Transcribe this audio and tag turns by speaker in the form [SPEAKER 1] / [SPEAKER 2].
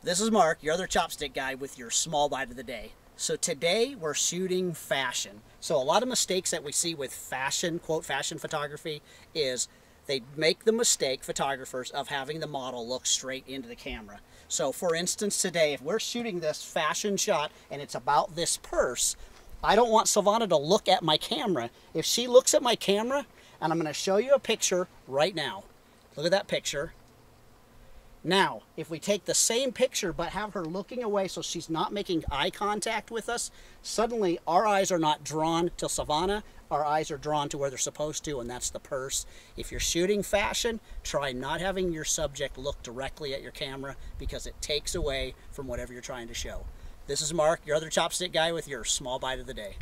[SPEAKER 1] This is Mark, your other chopstick guy, with your small bite of the day. So today we're shooting fashion. So a lot of mistakes that we see with fashion, quote, fashion photography is they make the mistake, photographers, of having the model look straight into the camera. So for instance today, if we're shooting this fashion shot and it's about this purse, I don't want Silvana to look at my camera. If she looks at my camera, and I'm going to show you a picture right now. Look at that picture. Now, if we take the same picture but have her looking away so she's not making eye contact with us, suddenly our eyes are not drawn to Silvana, our eyes are drawn to where they're supposed to, and that's the purse. If you're shooting fashion, try not having your subject look directly at your camera because it takes away from whatever you're trying to show. This is Mark, your other chopstick guy, with your small bite of the day.